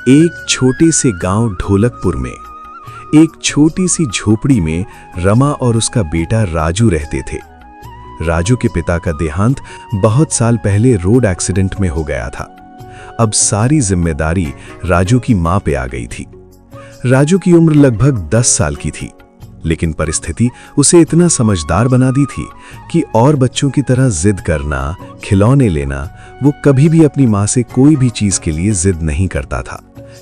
एक छोटे से गांव ढोलकपुर में एक छोटी सी झोपड़ी में रमा और उसका बेटा राजू रहते थे। राजू के पिता का देहांत बहुत साल पहले रोड एक्सीडेंट में हो गया था। अब सारी जिम्मेदारी राजू की मां पे आ गई थी। राजू की उम्र लगभग 10 साल की थी, लेकिन परिस्थिति उसे इतना समझदार बना दी थी कि और बच्चों की तरह जिद करना, खिलौने लेना, वो कभी भी अपनी मां से कोई भी चीज के लिए जिद नहीं करता था,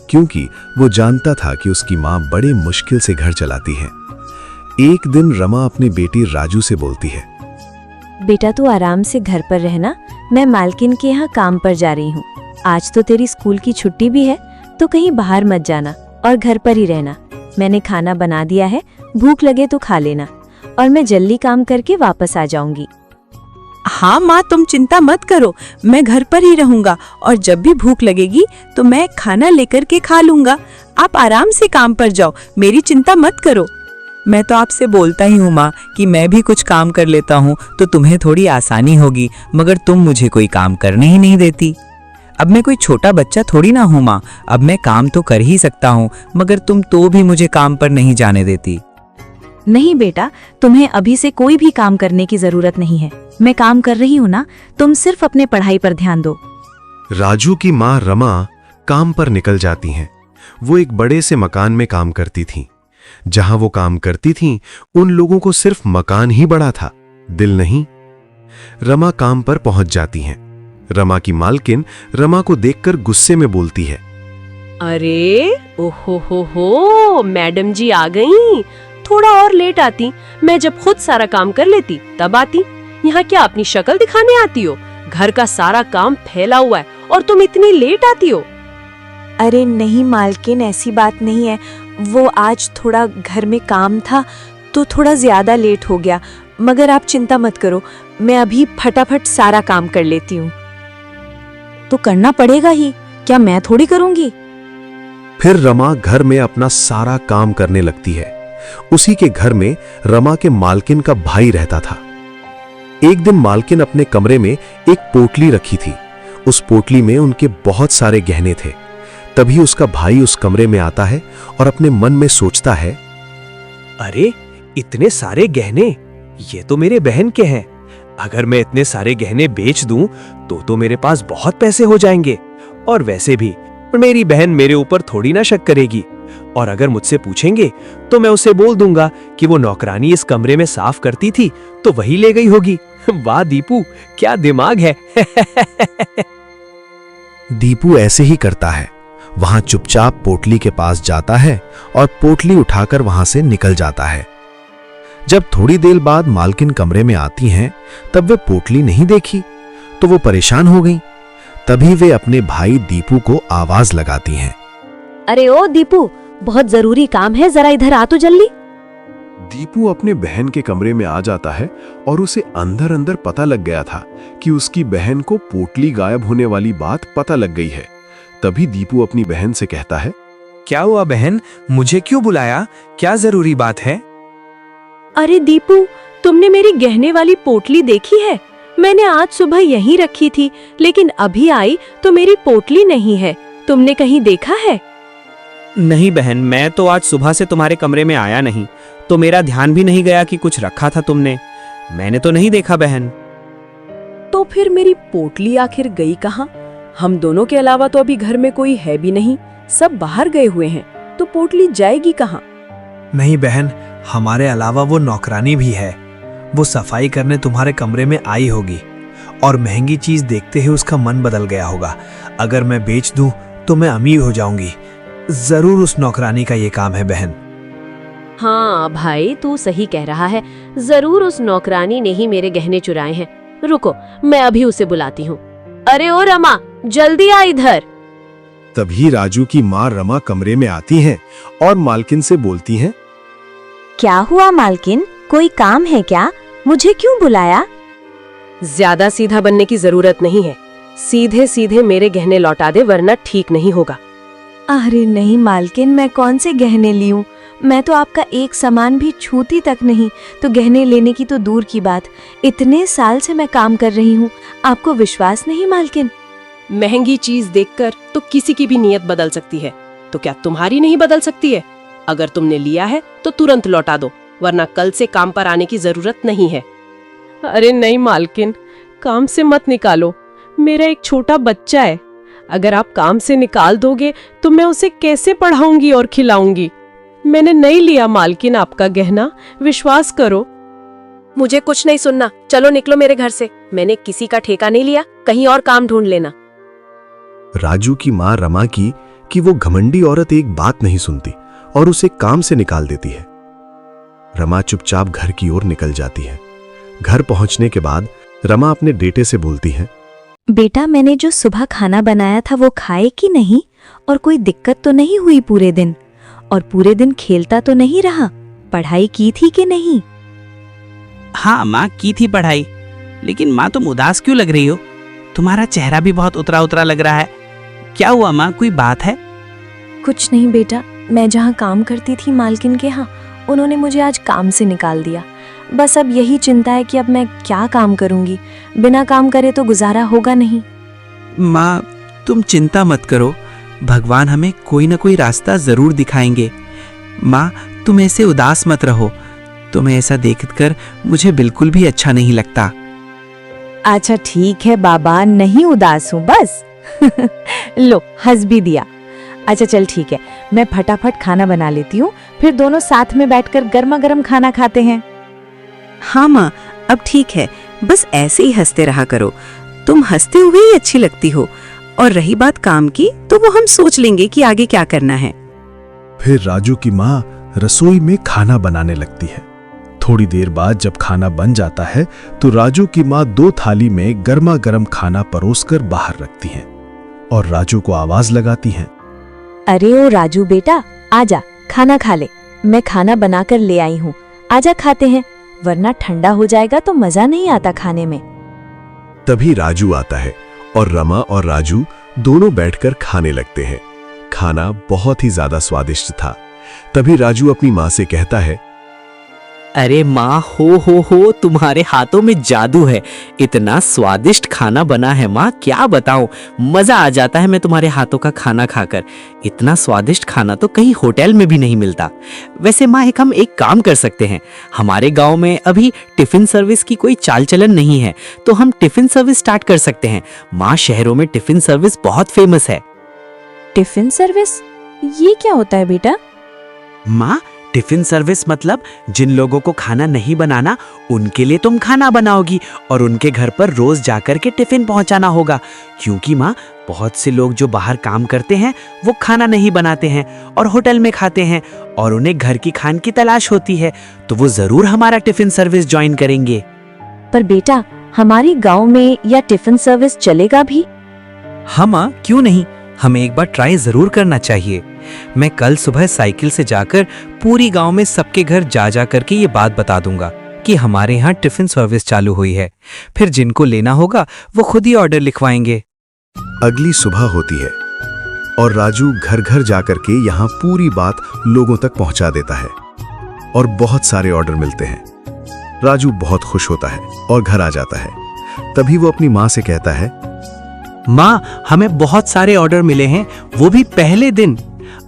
क्योंकि वो जानता था कि उसकी मां बड़े मुश्किल से घर चलाती है। एक दिन रमा अपने बेटे राजू से बोलती है, बेटा तू आराम से घर पर रहना, मैं मालकिन के यहाँ काम पर जा रही हूँ। आज तो तेरी स्कूल की छुट्टी भी है, तो कहीं बाहर मत जाना और घर पर ही रहना। मैंने खाना बना दिया है, भूख लगे तो खा लेना और मैं जल्दी काम करके वापस आ जाऊंगी। हाँ माँ, तुम चिंता मत करो, मैं घर पर ही रहूंगा और जब भी भूख लगेगी तो मैं खाना लेकर के खा लूंगा। आप आराम से काम पर जाओ, मेरी चिंता मत करो। मैं तो आपसे बोलता ही हूँ माँ कि मैं भी कुछ काम कर लेता हूँ तो तुम्हें थोड़ी आसानी होगी, मगर तुम मुझे कोई काम करने ही नहीं देती। अब मैं कोई छोटा बच्चा थोड़ी ना हूँ माँ, अब मैं काम तो कर ही सकता हूँ, मगर तुम तो भी मुझे काम पर नहीं जाने देती। नहीं बेटा, तुम्हें अभी से कोई भी काम करने की जरूरत नहीं है। मैं काम कर रही हूँ ना, तुम सिर्फ अपने पढ़ाई पर ध्यान दो। राजू की मां रमा काम पर निकल जाती हैं। वो एक बड़े से मकान में काम करती थीं। जहां वो काम करती थीं, उन लोगों को सिर्फ मकान ही बड़ा था, दिल नहीं। रमा काम पर पहुंच जाती हैं। रमा की मालकिन रमा को देखकर गुस्से में बोलती है, अरे ओहो हो, मैडम जी आ गईं। थोड़ा और लेट आती, मैं जब खुद सारा काम कर लेती तब आती। यहाँ क्या अपनी शक्ल दिखाने आती हो? घर का सारा काम फैला हुआ है और तुम इतनी लेट आती हो। अरे नहीं मालकिन, ऐसी बात नहीं है। वो आज थोड़ा घर में काम था तो थोड़ा ज्यादा लेट हो गया, मगर आप चिंता मत करो, मैं अभी फटाफट सारा काम कर लेती हूँ। तो करना पड़ेगा ही, क्या मैं थोड़ी करूंगी। फिर रमा घर में अपना सारा काम करने लगती है। उसी के घर में रमा के मालकिन का भाई रहता था। एक दिन मालकिन अपने कमरे में एक पोटली रखी थी। उस पोटली में उनके बहुत सारे गहने थे। तभी उसका भाई उस कमरे में आता है और अपने मन में सोचता है, अरे इतने सारे गहने, ये तो मेरे बहन के हैं। अगर मैं इतने सारे गहने बेच दूं तो मेरे पास बहुत पैसे हो जाएंगे, और वैसे भी मेरी बहन मेरे ऊपर थोड़ी ना शक करेगी। और अगर मुझसे पूछेंगे तो मैं उसे बोल दूंगा कि वो नौकरानी इस कमरे में साफ करती थी तो वही ले गई होगी। वाह दीपू, क्या दिमाग है। दीपू ऐसे ही करता है। वहां चुपचाप पोटली के पास जाता है और पोटली उठाकर वहां से निकल जाता है। जब थोड़ी देर बाद मालकिन कमरे में आती हैं, तब वे पोटली नहीं देखी तो वो परेशान हो गई। तभी वे अपने भाई दीपू को आवाज लगाती हैं, अरे ओ दीपू, बहुत जरूरी काम है, जरा इधर आ तो जल्दी। दीपू अपने बहन के कमरे में आ जाता है और उसे अंदर अंदर पता लग गया था कि उसकी बहन को पोटली गायब होने वाली बात पता लग गई है। तभी दीपू अपनी बहन से कहता है, क्या हुआ बहन, मुझे क्यों बुलाया, क्या जरूरी बात है? अरे दीपू, तुमने मेरी गहने वाली पोटली देखी है? मैंने आज सुबह यहीं रखी थी, लेकिन अभी आई तो मेरी पोटली नहीं है। तुमने कहीं देखा है? नहीं बहन, मैं तो आज सुबह से तुम्हारे कमरे में आया नहीं, तो मेरा ध्यान भी नहीं गया कि कुछ रखा था तुमने। मैंने तो नहीं देखा बहन। तो फिर मेरी पोटली आखिर गई कहाँ? हम दोनों के अलावा तो अभी घर में कोई है भी नहीं, सब बाहर गए हुए हैं, तो पोटली जाएगी कहाँ? नहीं बहन, हमारे अलावा वो नौकरानी भी है। वो सफाई करने तुम्हारे कमरे में आई होगी और महंगी चीज देखते ही उसका मन बदल गया होगा। अगर मैं बेच दूं तो मैं अमीर हो जाऊंगी। जरूर उस नौकरानी का ये काम है बहन। हाँ भाई, तू सही कह रहा है, जरूर उस नौकरानी ने ही मेरे गहने चुराए हैं। रुको, मैं अभी उसे बुलाती हूँ। अरे ओ रमा, जल्दी आ इधर। तभी राजू की मां रमा कमरे में आती हैं और मालकिन से बोलती हैं, क्या हुआ मालकिन, कोई काम है क्या? मुझे क्यों बुलाया? ज्यादा सीधा बनने की जरूरत नहीं है, सीधे सीधे मेरे गहने लौटा दे, वरना ठीक नहीं होगा। अरे नहीं मालकिन, मैं कौन से गहने ली हूँ? मैं तो आपका एक सामान भी छूती तक नहीं, तो गहने लेने की तो दूर की बात। इतने साल से मैं काम कर रही हूँ, आपको विश्वास नहीं मालकिन? महंगी चीज देखकर तो किसी की भी नीयत बदल सकती है, तो क्या तुम्हारी नहीं बदल सकती है? अगर तुमने लिया है तो तुरंत लौटा दो, वरना कल से काम पर आने की जरूरत नहीं है। अरे नहीं मालकिन, काम से मत निकालो, मेरा एक छोटा बच्चा है। अगर आप काम से निकाल दोगे तो मैं उसे कैसे पढ़ाऊंगी और खिलाऊंगी? मैंने नहीं लिया मालकिन आपका गहना, विश्वास करो। मुझे कुछ नहीं सुनना, चलो निकलो मेरे घर से। मैंने किसी का ठेका नहीं लिया, कहीं और काम ढूंढ लेना। राजू की मां रमा की कि वो घमंडी औरत एक बात नहीं सुनती और उसे काम से निकाल देती है। रमा चुपचाप घर की ओर निकल जाती है। घर पहुंचने के बाद रमा अपने बेटे से बोलती है, बेटा, मैंने जो सुबह खाना बनाया था वो खाए कि नहीं? और कोई दिक्कत तो नहीं हुई पूरे दिन? और पूरे दिन खेलता तो नहीं रहा? पढ़ाई की थी कि नहीं? हाँ माँ, की थी पढ़ाई। लेकिन माँ, तुम उदास क्यों लग रही हो? तुम्हारा चेहरा भी बहुत उतरा उतरा लग रहा है। क्या हुआ माँ, कोई बात है? कुछ नहीं बेटा, मैं जहाँ काम करती थी मालकिन के यहाँ, उन्होंने मुझे आज काम से निकाल दिया। बस अब यही चिंता है कि अब मैं क्या काम करूंगी। बिना काम करे तो गुजारा होगा नहीं। माँ, तुम चिंता मत करो, भगवान हमें कोई ना कोई रास्ता जरूर दिखाएंगे। माँ, तुम ऐसे उदास मत रहो। तुम्हें ऐसा देखकर मुझे बिल्कुल भी अच्छा नहीं लगता। अच्छा ठीक है बाबा, नहीं उदास हूँ बस। लो, हंस भी दिया। अच्छा चल ठीक है, मैं फटाफट खाना बना लेती हूँ, फिर दोनों साथ में बैठकर गर्मा गर्म खाना खाते हैं। हाँ माँ, अब ठीक है, बस ऐसे ही हंसते रहा करो। तुम हंसते हुए ही अच्छी लगती हो। और रही बात काम की, तो वो हम सोच लेंगे कि आगे क्या करना है। फिर राजू की मां रसोई में खाना बनाने लगती है। थोड़ी देर बाद जब खाना बन जाता है तो राजू की मां 2 थाली में गर्मा गर्म खाना परोसकर बाहर रखती हैं और राजू को आवाज लगाती हैं, अरे ओ राजू बेटा, आजा खाना खा ले। मैं खाना बनाकर ले आई हूँ, आजा खाते हैं, वरना ठंडा हो जाएगा तो मजा नहीं आता खाने में। तभी राजू आता है और रमा और राजू दोनों बैठकर खाने लगते हैं। खाना बहुत ही ज्यादा स्वादिष्ट था। तभी राजू अपनी मां से कहता है, अरे माँ, हो तुम्हारे हाथों में जादू है। इतना स्वादिष्ट खाना बना है माँ, क्या बताऊं। मजा आ जाता है मैं तुम्हारे हाथों का खाना खाकर। इतना स्वादिष्ट खाना तो कहीं होटल में भी नहीं मिलता। वैसे माँ, हम एक काम कर सकते हैं। हमारे गांव में अभी टिफिन सर्विस की कोई चाल चलन नहीं है, तो हम टिफिन सर्विस स्टार्ट कर सकते हैं। माँ, शहरों में टिफिन सर्विस बहुत फेमस है। टिफिन सर्विस, ये क्या होता है बेटा? माँ, टिफिन सर्विस मतलब जिन लोगों को खाना नहीं बनाना, उनके लिए तुम खाना बनाओगी और उनके घर पर रोज जाकर के टिफिन पहुंचाना होगा। क्योंकि माँ, बहुत से लोग जो बाहर काम करते हैं वो खाना नहीं बनाते हैं और होटल में खाते हैं और उन्हें घर की खान की तलाश होती है, तो वो जरूर हमारा टिफिन सर्विस ज्वाइन करेंगे। पर बेटा, हमारे गांव में या टिफिन सर्विस चलेगा भी? हाँ माँ, क्यों नहीं, हमें एक बार ट्राई जरूर करना चाहिए। मैं कल सुबह साइकिल से जाकर पूरी गांव में सबके घर जा करके ये बात बता दूंगा कि हमारे यहाँ टिफिन सर्विस चालू हुई है। फिर जिनको लेना होगा वो खुद ही ऑर्डर लिखवाएंगे। अगली सुबह होती है और राजू घर घर जाकर के यहाँ पूरी बात लोगों तक पहुँचा देता है और बहुत सारे ऑर्डर मिलते हैं। राजू बहुत खुश होता है और घर आ जाता है। तभी वो अपनी माँ से कहता है, माँ, हमें बहुत सारे ऑर्डर मिले हैं, वो भी पहले दिन।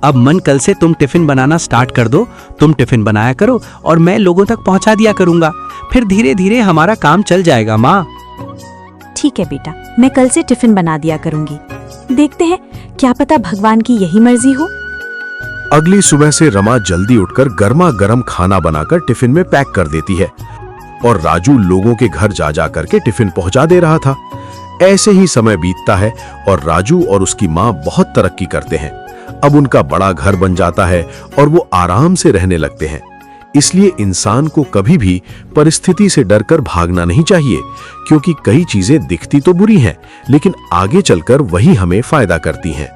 अब मन, कल से तुम टिफिन बनाना स्टार्ट कर दो। तुम टिफिन बनाया करो और मैं लोगों तक पहुंचा दिया करूंगा। फिर धीरे धीरे हमारा काम चल जाएगा माँ। ठीक है बेटा, मैं कल से टिफिन बना दिया करूंगी। देखते हैं, क्या पता भगवान की यही मर्जी हो। अगली सुबह से रमा जल्दी उठकर गर्मा गर्म खाना बनाकर टिफिन में पैक कर देती है और राजू लोगों के घर जा करके टिफिन पहुंचा दे रहा था। ऐसे ही समय बीतता है और राजू और उसकी माँ बहुत तरक्की करते हैं। अब उनका बड़ा घर बन जाता है और वो आराम से रहने लगते हैं। इसलिए इंसान को कभी भी परिस्थिति से डरकर भागना नहीं चाहिए, क्योंकि कई चीजें दिखती तो बुरी हैं, लेकिन आगे चलकर वही हमें फायदा करती हैं।